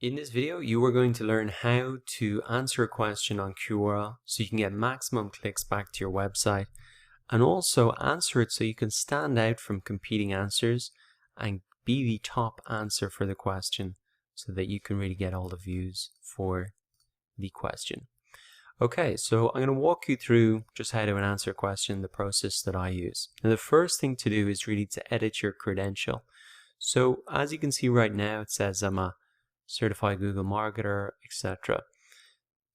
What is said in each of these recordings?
In this video, you are going to learn how to answer a question on Quora so you can get maximum clicks back to your website, and also answer it so you can stand out from competing answers and be the top answer for the question so that you can really get all the views for the question. Okay, so I'm going to walk you through just how to answer a question, the process that I use. Now, the first thing to do is really to edit your credential. So as you can see right now, it says I'm a certified Google marketer, etc.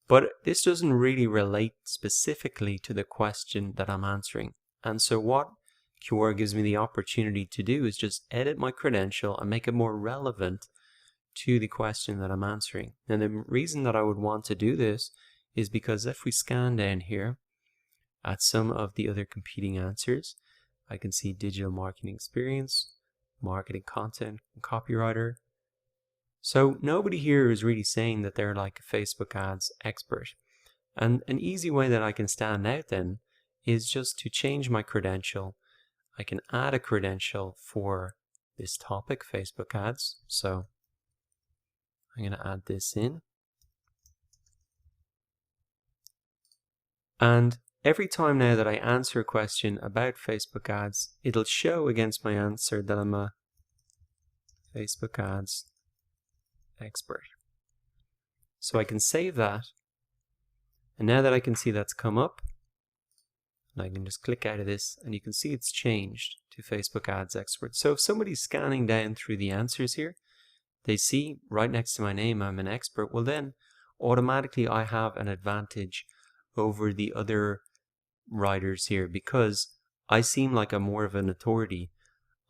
But this doesn't really relate specifically to the question that I'm answering. And so what Quora gives me the opportunity to do is just edit my credential and make it more relevant to the question that I'm answering. And the reason that I would want to do this is because if we scan down here at some of the other competing answers, I can see digital marketing experience, marketing content, copywriter. So nobody here is really saying that they're like a Facebook ads expert. And an easy way that I can stand out then is just to change my credential. I can add a credential for this topic, Facebook ads. So I'm going to add this in. And every time now that I answer a question about Facebook ads, it'll show against my answer that I'm a Facebook ads expert. So I can save that, and now that I can see that's come up, and I can just click out of this and you can see it's changed to Facebook ads expert. So if somebody's scanning down through the answers here, they see right next to my name I'm an expert, well then automatically I have an advantage over the other writers here because I seem like I'm more of an authority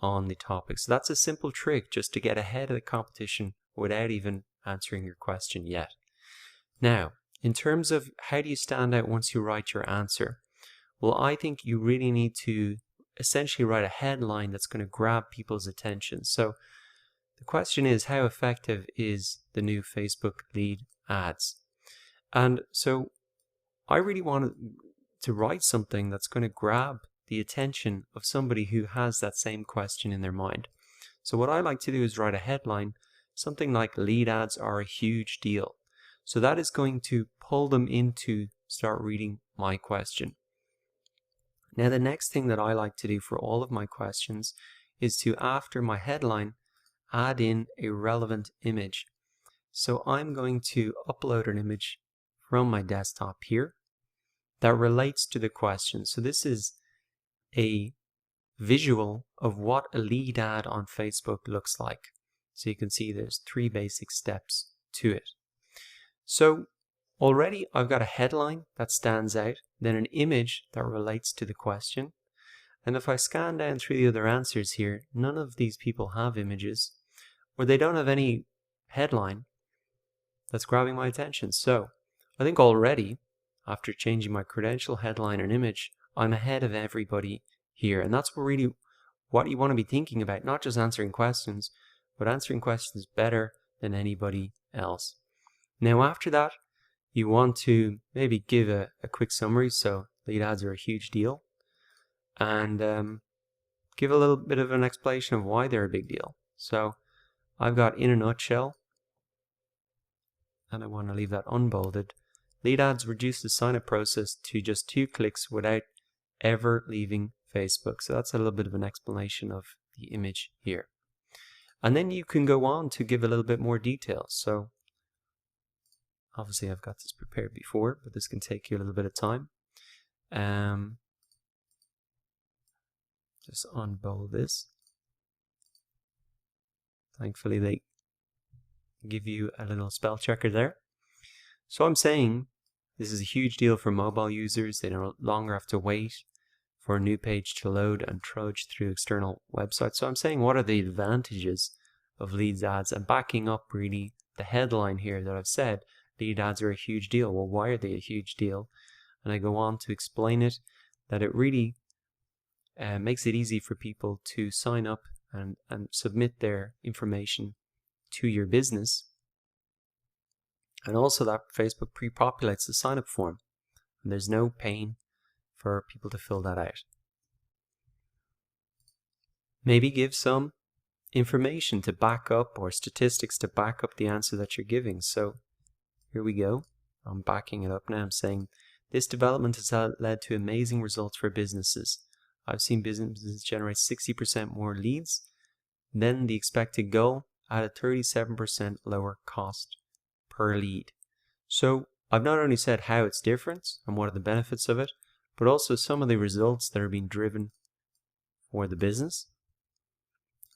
on the topic. So that's a simple trick just to get ahead of the competition without even answering your question yet. Now, in terms of how do you stand out once you write your answer? Well, I think you really need to essentially write a headline that's going to grab people's attention. So the question is, how effective is the new Facebook lead ads? And so I really wanted to write something that's going to grab the attention of somebody who has that same question in their mind. So what I like to do is write a headline, something like lead ads are a huge deal. So that is going to pull them into start reading my question. Now the next thing that I like to do for all of my questions is to, after my headline, add in a relevant image. So I'm going to upload an image from my desktop here that relates to the question. So this is a visual of what a lead ad on Facebook looks like. So you can see there's 3 basic steps to it. So already I've got a headline that stands out, then an image that relates to the question. And if I scan down through the other answers here, none of these people have images, or they don't have any headline that's grabbing my attention. So I think already, after changing my credential, headline, and image, I'm ahead of everybody here. And that's really what you want to be thinking about, not just answering questions, but answering questions better than anybody else. Now after that, you want to maybe give a quick summary. So lead ads are a huge deal, and give a little bit of an explanation of why they're a big deal. So I've got in a nutshell, and I want to leave that unbolded. Lead ads reduce the sign-up process to just 2 clicks without ever leaving Facebook. So that's a little bit of an explanation of the image here. And then you can go on to give a little bit more detail. So obviously I've got this prepared before, but this can take you a little bit of time. Just unbold this. Thankfully they give you a little spell checker there. So I'm saying this is a huge deal for mobile users. They no longer have to wait for a new page to load and trudge through external websites. So I'm saying, what are the advantages of leads ads, and backing up really the headline here that I've said, lead ads are a huge deal. Well, why are they a huge deal? And I go on to explain it, that it really makes it easy for people to sign up and submit their information to your business. And also that Facebook pre-populates the sign-up form, and there's no pain for people to fill that out. Maybe give some information to back up, or statistics to back up the answer that you're giving. So here we go. I'm backing it up now. I'm saying this development has led to amazing results for businesses. I've seen businesses generate 60% more leads than the expected goal at a 37% lower cost per lead. So I've not only said how it's different and what are the benefits of it, but also some of the results that are being driven for the business.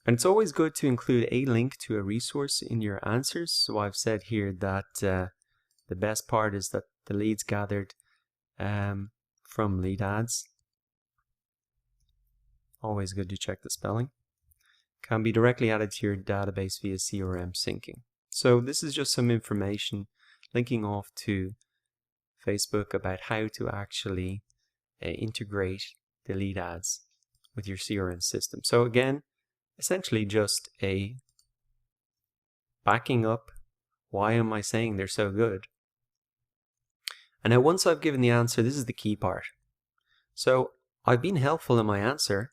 And it's always good to include a link to a resource in your answers. So I've said here that the best part is that the leads gathered from lead ads, always good to check the spelling, can be directly added to your database via CRM syncing. So this is just some information linking off to Facebook about how to actually integrate the lead ads with your CRM system. So again, essentially just a backing up why am I saying they're so good. And now once I've given the answer, this is the key part. So I've been helpful in my answer,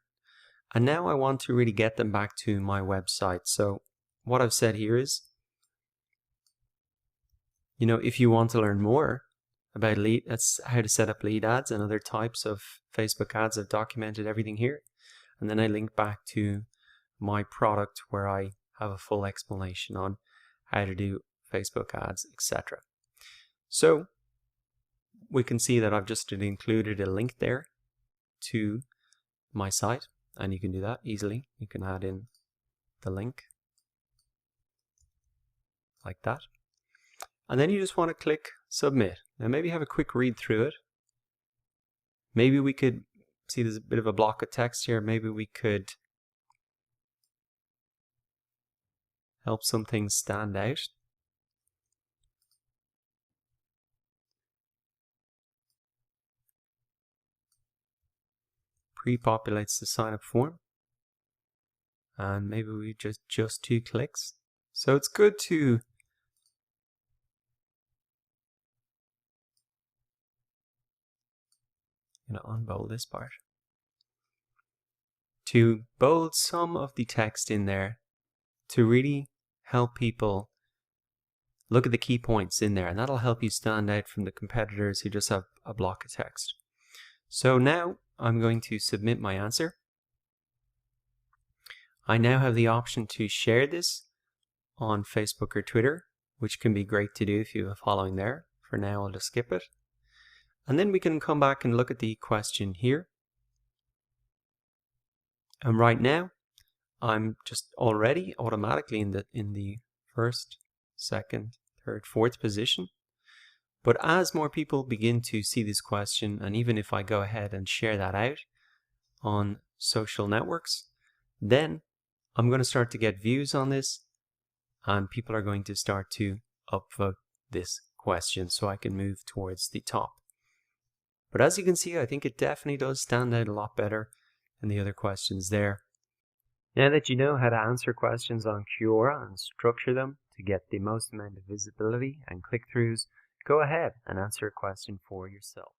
and now I want to really get them back to my website. So what I've said here is, you know, if you want to learn more about that's how to set up lead ads and other types of Facebook ads, I've documented everything here. And then I link back to my product where I have a full explanation on how to do Facebook ads, etc. So we can see that I've just included a link there to my site, and you can do that easily. You can add in the link like that. And then you just want to click submit. Now maybe have a quick read through it. Maybe we could see there's a bit of a block of text here. Maybe we could help some things stand out. Pre-populates the sign up form. And maybe we just 2 clicks. So it's good to unbold this part, to bold some of the text in there to really help people look at the key points in there, and that'll help you stand out from the competitors who just have a block of text. So now I'm going to submit my answer. I now have the option to share this on Facebook or Twitter, which can be great to do if you have a following there. For now, I'll just skip it. And then we can come back and look at the question here. And right now, I'm just already automatically in the first, second, third, fourth position. But as more people begin to see this question, and even if I go ahead and share that out on social networks, then I'm going to start to get views on this, and people are going to start to upvote this question so I can move towards the top. But as you can see, I think it definitely does stand out a lot better than the other questions there. Now that you know how to answer questions on Quora and structure them to get the most amount of visibility and click-throughs, go ahead and answer a question for yourself.